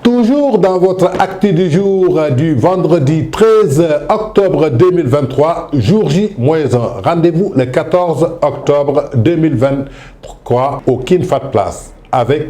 Toujours dans votre acte du jour du vendredi 13 octobre 2023, jour J-1. Rendez-vous le 14 octobre 2023 au King Fahd Palace avec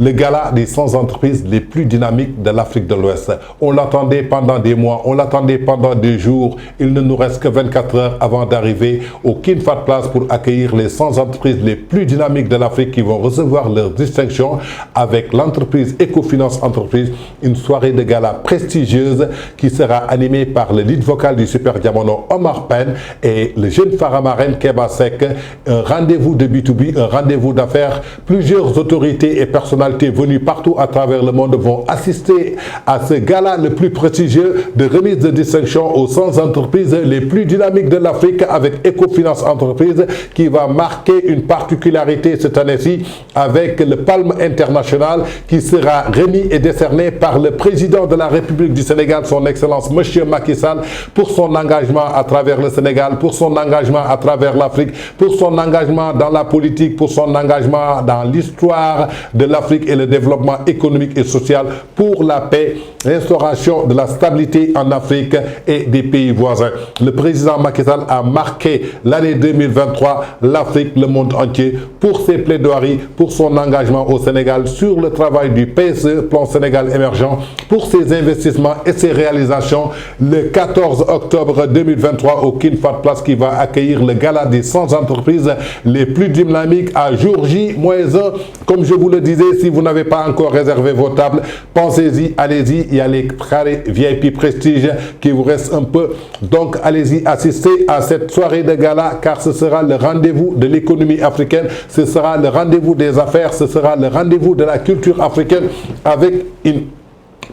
le gala des 100 entreprises les plus dynamiques de l'Afrique de l'Ouest. On l'attendait pendant des mois, on l'attendait pendant des jours. Il ne nous reste que 24 heures avant d'arriver au King Fahd Palace pour accueillir les 100 entreprises les plus dynamiques de l'Afrique qui vont recevoir leur distinction avec l'entreprise Ecofinance Entreprise. Une soirée de gala prestigieuse qui sera animée par le lead vocal du Super Diamono Omar Pène et le jeune Faramaren Keba Seck. Un rendez-vous de B2B, un rendez-vous d'affaires. Plusieurs autorités et personnalités venus partout à travers le monde vont assister à ce gala le plus prestigieux de remise de distinction aux 100 entreprises les plus dynamiques de l'Afrique avec Ecofinance Entreprise qui va marquer une particularité cette année-ci avec le Palme International qui sera remis et décerné par le président de la République du Sénégal, son Excellence Monsieur Macky Sall, pour son engagement à travers le Sénégal, pour son engagement à travers l'Afrique, pour son engagement dans la politique, pour son engagement dans l'histoire de l'Afrique et le développement économique et social, pour la paix, l'instauration de la stabilité en Afrique et des pays voisins. Le président Macky Sall a marqué l'année 2023, l'Afrique, le monde entier, pour ses plaidoiries, pour son engagement au Sénégal, sur le travail du PSE, Plan Sénégal émergent, pour ses investissements et ses réalisations. Le 14 octobre 2023 au King Fahd Palace qui va accueillir le gala des 100 entreprises les plus dynamiques à jour J-1. Comme je vous le disais, si vous n'avez pas encore réservé vos tables, pensez-y, allez-y. Il y a les carrés VIP Prestige qui vous restent un peu. Donc, allez-y, assistez à cette soirée de gala car ce sera le rendez-vous de l'économie africaine, ce sera le rendez-vous des affaires, ce sera le rendez-vous de la culture africaine avec une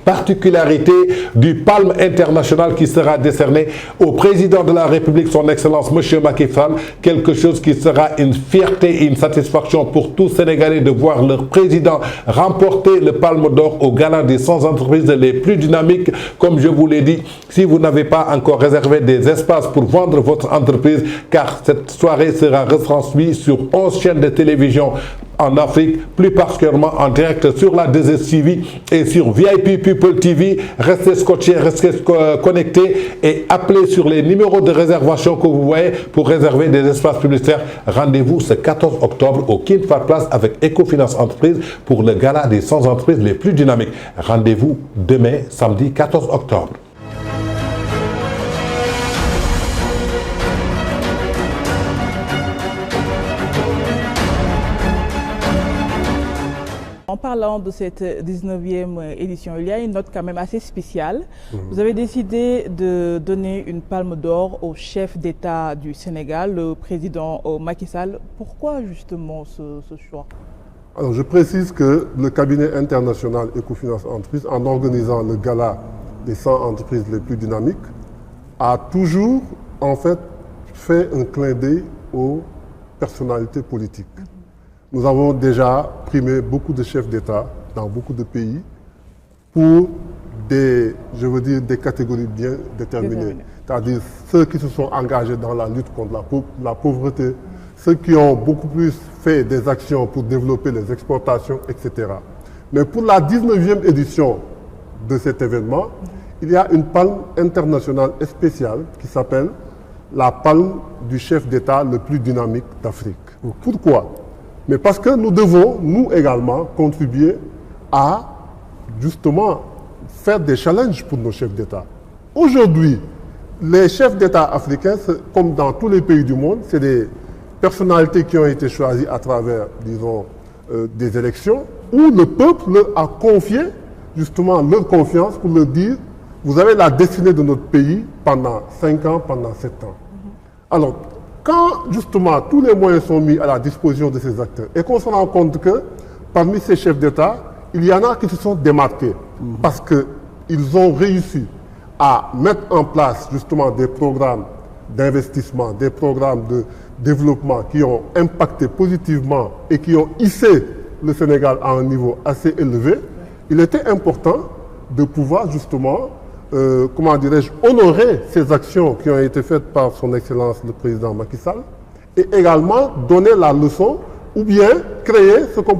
particularité du Palme International qui sera décerné au président de la République, son Excellence Monsieur Macky Sall, quelque chose qui sera une fierté et une satisfaction pour tous Sénégalais de voir leur président remporter le Palme d'Or au gala des 100 entreprises les plus dynamiques. Comme je vous l'ai dit, si vous n'avez pas encore réservé des espaces pour vendre votre entreprise, car cette soirée sera retransmise sur 11 chaînes de télévision en Afrique, plus particulièrement en direct sur la 2STV et sur VIP People TV. Restez scotchés, restez connectés et appelez sur les numéros de réservation que vous voyez pour réserver des espaces publicitaires. Rendez-vous ce 14 octobre au King Fahd Palace avec Ecofinance Entreprise pour le gala des 100 entreprises les plus dynamiques. Rendez-vous demain, samedi 14 octobre. En parlant de cette 19e édition, il y a une note quand même assez spéciale. Vous avez décidé de donner une palme d'or au chef d'État du Sénégal, le président Macky Sall. Pourquoi justement ce choix? Alors, je précise que le cabinet international Ecofinance Entreprise, en organisant le gala des 100 entreprises les plus dynamiques, a toujours en fait fait un clin d'œil aux personnalités politiques. Nous avons déjà primé beaucoup de chefs d'État dans beaucoup de pays pour des catégories bien déterminées. C'est-à-dire ceux qui se sont engagés dans la lutte contre la pauvreté, ceux qui ont beaucoup plus fait des actions pour développer les exportations, etc. Mais pour la 19e édition de cet événement, il y a une palme internationale spéciale qui s'appelle la palme du chef d'État le plus dynamique d'Afrique. Pourquoi ? Mais parce que nous devons, nous également, contribuer à, justement, faire des challenges pour nos chefs d'État. Aujourd'hui, les chefs d'État africains, comme dans tous les pays du monde, c'est des personnalités qui ont été choisies à travers, disons, des élections, où le peuple leur a confié, justement, leur confiance pour leur dire, vous avez la destinée de notre pays pendant 5 ans, pendant 7 ans. Alors, quand justement tous les moyens sont mis à la disposition de ces acteurs et qu'on se rend compte que parmi ces chefs d'État, il y en a qui se sont démarqués parce qu'ils ont réussi à mettre en place justement des programmes d'investissement, des programmes de développement qui ont impacté positivement et qui ont hissé le Sénégal à un niveau assez élevé. Il était important de pouvoir justement comment dirais-je, honorer ces actions qui ont été faites par son Excellence le Président Macky Sall et également donner la leçon ou bien créer ce qu'on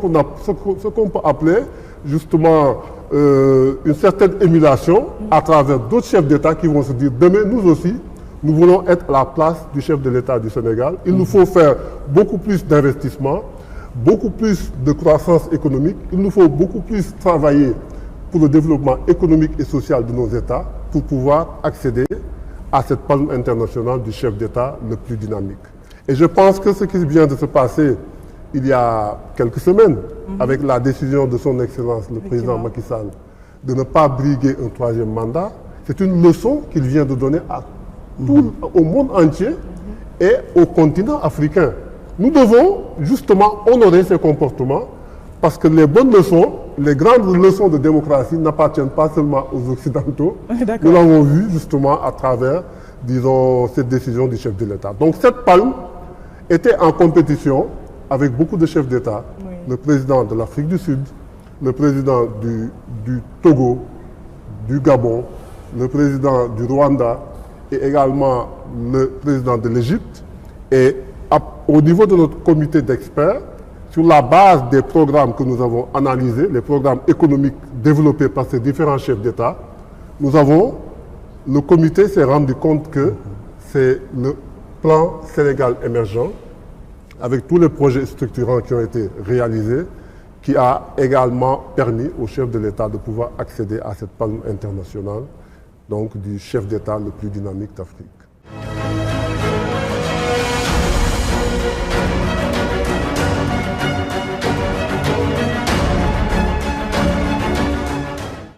peut appeler justement une certaine émulation à travers d'autres chefs d'État qui vont se dire demain nous aussi nous voulons être à la place du chef de l'État du Sénégal. Il nous faut faire beaucoup plus d'investissement, beaucoup plus de croissance économique. Il nous faut beaucoup plus travailler pour le développement économique et social de nos États pour pouvoir accéder à cette palme internationale du chef d'État le plus dynamique. Et je pense que ce qui vient de se passer il y a quelques semaines, avec la décision de son Excellence, le président Macky Sall, de ne pas briguer un troisième mandat, c'est une leçon qu'il vient de donner au monde entier et au continent africain. Nous devons justement honorer ces comportements parce que les bonnes leçons, les grandes leçons de démocratie n'appartiennent pas seulement aux Occidentaux. Nous l'avons vu justement à travers, disons, cette décision du chef de l'État. Donc cette palme était en compétition avec beaucoup de chefs d'État, le président de l'Afrique du Sud, le président du Togo, du Gabon, le président du Rwanda et également le président de l'Égypte. Et au niveau de notre comité d'experts, sur la base des programmes que nous avons analysés, les programmes économiques développés par ces différents chefs d'État, le comité s'est rendu compte que c'est le plan Sénégal émergent, avec tous les projets structurants qui ont été réalisés, qui a également permis au chef de l'État de pouvoir accéder à cette palme internationale, donc du chef d'État le plus dynamique d'Afrique.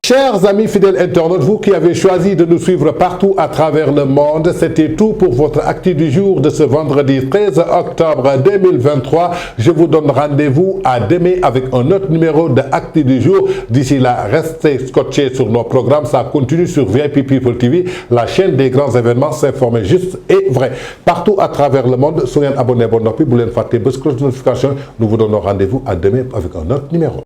Chers amis fidèles internautes, vous qui avez choisi de nous suivre partout à travers le monde, c'était tout pour votre actu du jour de ce vendredi 13 octobre 2023. Je vous donne rendez-vous à demain avec un autre numéro de actu du jour. D'ici là, restez scotchés sur nos programmes. Ça continue sur VIP People TV, la chaîne des grands événements, s'informer juste et vrai. Partout à travers le monde, soyez abonnés, bon appétit, vous voulez faire des cloches de notification. Nous vous donnons rendez-vous à demain avec un autre numéro.